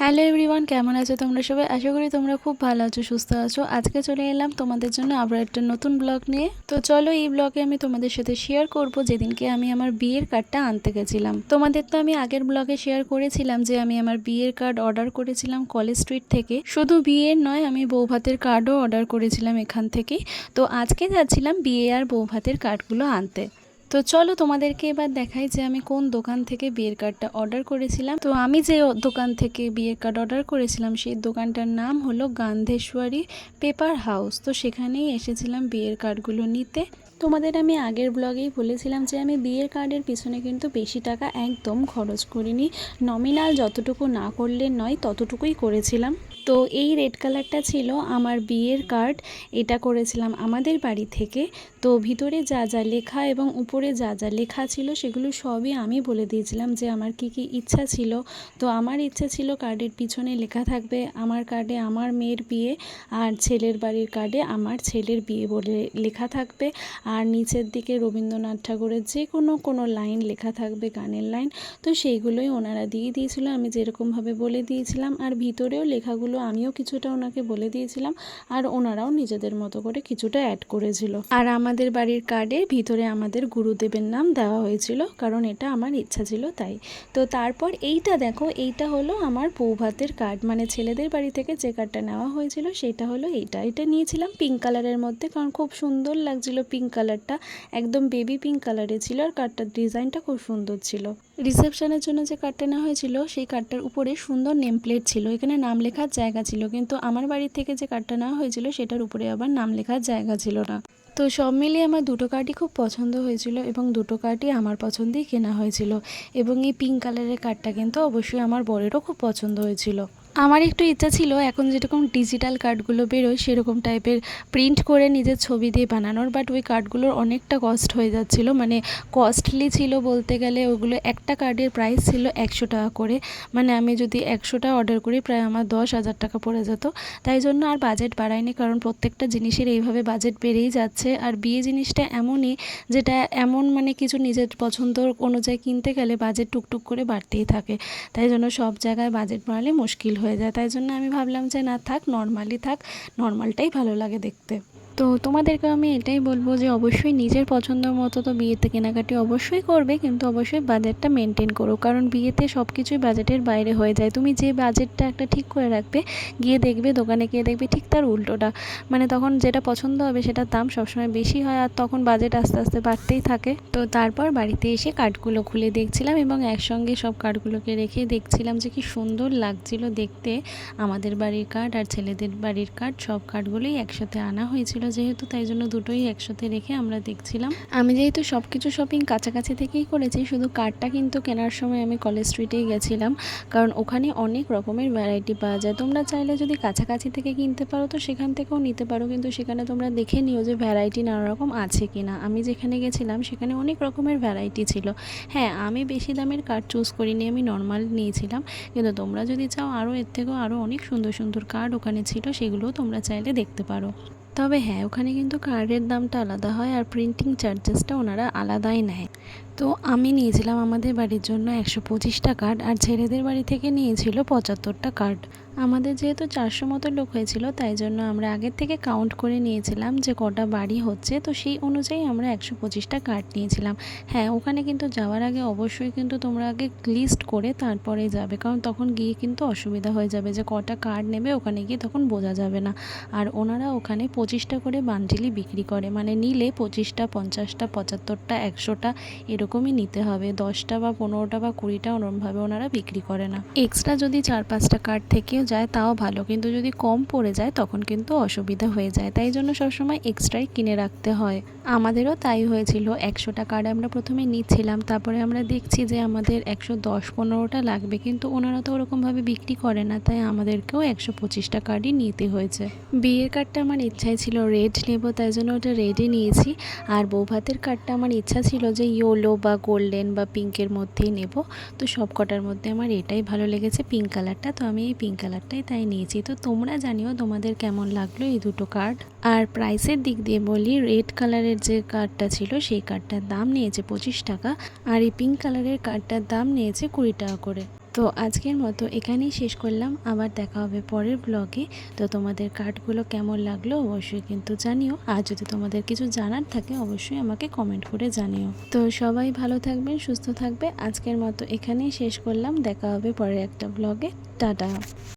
Hello everyone, কেমন আছো তোমরা সবাই? আশা করি তোমরা খুব ভালো আছো, সুস্থ আছো। আজকে চলে এলাম তোমাদের জন্য আবার একটা নতুন ব্লগ নিয়ে। তো চলো, এই ব্লগে আমি তোমাদের সাথে শেয়ার করব যেদিনকে আমি আমার বিয়ের কার্ডটা আনতে গেছিলাম। তোমাদের তো আমি আগের ব্লগে শেয়ার করেছিলাম যে আমি আমার বিয়ের কার্ড অর্ডার করেছিলাম কলেজ স্ট্রিট থেকে। শুধু বিয়ের নয়, আমি বৌভাতের কার্ডও অর্ডার করেছিলাম এখান থেকেই। তো আজকে যাচ্ছিলাম বিয়ে আর বৌভাতের কার্ডগুলো আনতে। তো চলো তোমাদেরকে এবার দেখাই যে আমি কোন দোকান থেকে বিয়ের কার্ডটা অর্ডার করেছিলাম। তো আমি যে দোকান থেকে বিয়ের কার্ড অর্ডার করেছিলাম সেই দোকানটার নাম হলো গান্ধেশ্বরী পেপার হাউস। তো সেখানেই এসেছিলাম বিয়ের কার্ডগুলো নিতে। তোমাদের আমি আগের ব্লগেই বলেছিলাম যে আমি বিয়ের কার্ডের পিছনে কিন্তু বেশি টাকা একদম খরচ করিনি। নমিনাল যতটুকু না করলে নয় ততটুকুই করেছিলাম। তো এই রেড কালারটা ছিল আমার বিয়ের কার্ড। এটা করেছিলাম আমাদের বাড়ি থেকে। তো ভিতরে যা যা লেখা এবং উপরে যা যা লেখা ছিল সেগুলো সবই আমি বলে দিয়েছিলাম যে আমার কি কি ইচ্ছা ছিল। তো আমার ইচ্ছা ছিল কার্ডের পিছনে লেখা থাকবে আমার কার্ডে আমার মেয়ের বিয়ে, আর ছেলের বাড়ির কার্ডে আমার ছেলের বিয়ে বলে লেখা থাকবে। আর নিচের দিকে রবীন্দ্রনাথ ঠাকুরের যে কোনো লাইন লেখা থাকবে, গানের লাইন। তো সেইগুলোই ওনারা দিয়ে দিয়েছিল, আমি যেরকমভাবে বলে দিয়েছিলাম। আর ভিতরেও লেখাগুলো আমিও কিছুটা ওনাকে বলে দিয়েছিলাম, আর ওনারাও নিজেদের মতো করে কিছুটা অ্যাড করেছিল। আর আমাদের বাড়ির কার্ডে ভিতরে আমাদের গুরুদেবের নাম দেওয়া হয়েছিল, কারণ এটা আমার ইচ্ছা ছিল তাই। তো তারপর এইটা দেখো, এইটা হলো আমার বৌভাতের কার্ড, মানে ছেলেদের বাড়ি থেকে যে কার্ডটা নেওয়া হয়েছিল সেটা হলো এটা নিয়েছিলাম পিঙ্ক কালারের মধ্যে, কারণ খুব সুন্দর লাগছিল পিঙ্ক কালারটা, একদম বেবি পিঙ্ক কালারের ছিল। আর কার্ডটার ডিজাইনটা খুব সুন্দর ছিল। রিসেপশনের জন্য যে কার্ডটা নেওয়া হয়েছিল সেই কার্ডটার উপরে সুন্দর নেম প্লেট ছিল, এখানে নাম লেখার জায়গা ছিল। কিন্তু আমার বাড়ি থেকে যে কার্ডটা নেওয়া হয়েছিল সেটার উপরে আবার নাম লেখার জায়গা ছিল না। তো সব মিলিয়ে আমার দুটো কার্ডই খুব পছন্দ হয়েছিল এবং দুটো কার্ডই আমার পছন্দেই কেনা হয়েছিল। এবং এই পিঙ্ক কালারের কার্ডটা কিন্তু অবশ্যই আমার বরেরও খুব পছন্দ হয়েছিল। আমার একটু ইচ্ছা ছিল এখন যেরকম ডিজিটাল কার্ডগুলো বেরোয় সেরকম টাইপের প্রিন্ট করে নিজের ছবি দিয়ে বানানোর, বাট ওই কার্ডগুলোর অনেকটা কস্ট হয়ে যাচ্ছিলো, মানে কস্টলি ছিল বলতে গেলে। ওগুলো একটা কার্ডের প্রাইস ছিল 100 টাকা করে, মানে আমি যদি 100টা অর্ডার করি প্রায় আমার 10,000 টাকা পড়ে যেত। তাই জন্য আর বাজেট বাড়ায়নি, কারণ প্রত্যেকটা জিনিসের এইভাবে বাজেট বেড়েই যাচ্ছে। আর বিয়ে জিনিসটা এমনই, যেটা এমন মানে কিছু নিজের পছন্দ অনুযায়ী কিনতে গেলে বাজেট টুকটুক করে বাড়তেই থাকে। তাই জন্য সব জায়গায় বাজেট বাড়ালে মুশকিল হয়ে যায়। তাই জন্য আমি ভাবলাম যে না থাক, নর্মালি থাক, নর্মালটাই ভালো লাগে দেখতে। তো তোমাদেরকে আমি এটাই বলবো যে অবশ্যই নিজের পছন্দ মতো তো বিয়েতে কেনাকাটি অবশ্যই করবে, কিন্তু অবশ্যই বাজেটটা মেনটেন করো, কারণ বিয়েতে সব কিছুই বাজেটের বাইরে হয়ে যায়। তুমি যে বাজেটটা একটা ঠিক করে রাখবে, গিয়ে দেখবে দোকানে গিয়ে দেখবে ঠিক তার উল্টোটা, মানে তখন যেটা পছন্দ হবে সেটার দাম সবসময় বেশি হয়, আর তখন বাজেট আস্তে আস্তে বাড়তেই থাকে। তো তারপর বাড়িতে এসে কার্ডগুলো খুলে দেখছিলাম এবং একসঙ্গে সব কার্ডগুলোকে রেখে দেখছিলাম যে কি সুন্দর লাগছিল দেখতে। আমাদের বাড়ির কার্ড আর ছেলেদের বাড়ির কার্ড, সব কার্ডগুলোই একসাথে আনা হয়েছিল যেহেতু, তাই জন্য দুটোই একসাথে রেখে আমরা দেখছিলাম। আমি যেহেতু সব কিছু শপিং কাছাকাছি থেকেই করেছি, শুধু কার্ডটা কিন্তু কেনার সময় আমি কলেজ স্ট্রিটেই গেছিলাম, কারণ ওখানে অনেক রকমের ভ্যারাইটি পাওয়া যায়। তোমরা চাইলে যদি কাছাকাছি থেকে কিনতে পারো তো সেখান থেকেও নিতে পারো, কিন্তু সেখানে তোমরা দেখে নিও যে ভ্যারাইটি নানা রকম আছে কি না। আমি যেখানে গেছিলাম সেখানে অনেক রকমের ভ্যারাইটি ছিল। হ্যাঁ, আমি বেশি দামের কার্ড চুজ করিনি, আমি নর্মাল নিয়েছিলাম। কিন্তু তোমরা যদি চাও আরও এর থেকেও আরও অনেক সুন্দর সুন্দর কার্ড ওখানে ছিল, সেগুলোও তোমরা চাইলে দেখতে পারো। তবে হ্যাঁ, ওখানে কিন্তু কার্ডের দামটা আলাদা হয় আর প্রিন্টিং চার্জেসটা ওনারা আলাদাই নেয়। তো আমি নিয়েছিলাম আমাদের বাড়ির জন্য 125টা কার্ড, আর ছেলেদের বাড়ি থেকে নিয়েছিল 75টা কার্ড। আমাদের যেহেতু 400 মতো লোক হয়েছিল, তাই জন্য আমরা আগের থেকে কাউন্ট করে নিয়েছিলাম যে কটা বাড়ি হচ্ছে, তো সেই অনুযায়ী আমরা 125টা কার্ড নিয়েছিলাম। হ্যাঁ, ওখানে কিন্তু যাওয়ার আগে অবশ্যই কিন্তু তোমরা আগে লিস্ট করে তারপরে যাবে, কারণ তখন গিয়ে কিন্তু অসুবিধা হয়ে যাবে যে কটা কার্ড নেবে, ওখানে গিয়ে তখন বোঝা যাবে না। আর ওনারা ওখানে 25টা করে বান্ডিলই বিক্রি করে, মানে নিলে 25টা, 50টা, 75টা, 100টা এরকমই নিতে হবে। 10টা বা 15টা বা 20টা ওরমভাবে ওনারা বিক্রি করে না। এক্সট্রা যদি 4-5টা কার্ড থেকেও যায় তাও ভালো, কিন্তু যদি কম পড়ে যায় তখন কিন্তু অসুবিধা হয়ে যায়। তাই জন্য সবসময় এক্সট্রাই কিনে রাখতে হয়। আমাদেরও তাই হয়েছিল। 100টা কার্ড আমরা প্রথমে নিচ্ছিলাম, তারপরে আমরা দেখছি যে আমাদের 110-15টা লাগবে, কিন্তু ওনারা তো ওরকমভাবে বিক্রি করে না, তাই আমাদেরকেও 125টা কার্ডই নিতে হয়েছে। বিয়ের কার্ডটা আমার ইচ্ছাই ছিল রেড নেব, তাই জন্য ওটা রেডই নিয়েছি। আর বৌভাতের কার্ডটা আমার ইচ্ছা ছিল যে ইয়েলো বা গোল্ডেন বা পিঙ্কের মধ্যেই নেব। তো সব কটার মধ্যে আমার এটাই ভালো লেগেছে, পিঙ্ক কালারটা, তো আমি এই পিঙ্ক কালারটাই তাই নিয়েছি। তো তোমরা জানিও তোমাদের কেমন লাগলো এই দুটো কার্ড। আর প্রাইসের দিক দিয়ে বলি, রেড কালারের যে কার্ডটা ছিল সেই কার্ডটার দাম নিয়েছে 25 টাকা, আর এই পিঙ্ক কালারের কার্ডটার দাম নিয়েছে 20 টাকা করে। তো আজকের মতো এখানেই শেষ করলাম, আবার দেখা হবে পরের ব্লগে। তো তোমাদের কার্ডগুলো কেমন লাগলো অবশ্যই কিন্তু জানিও, আর যদি তোমাদের কিছু জানার থাকে অবশ্যই আমাকে কমেন্ট করে জানিও। তো সবাই ভালো থাকবেন, সুস্থ থাকবে। আজকের মতো এখানেই শেষ করলাম, দেখা হবে পরের একটা ব্লগে। টাটা।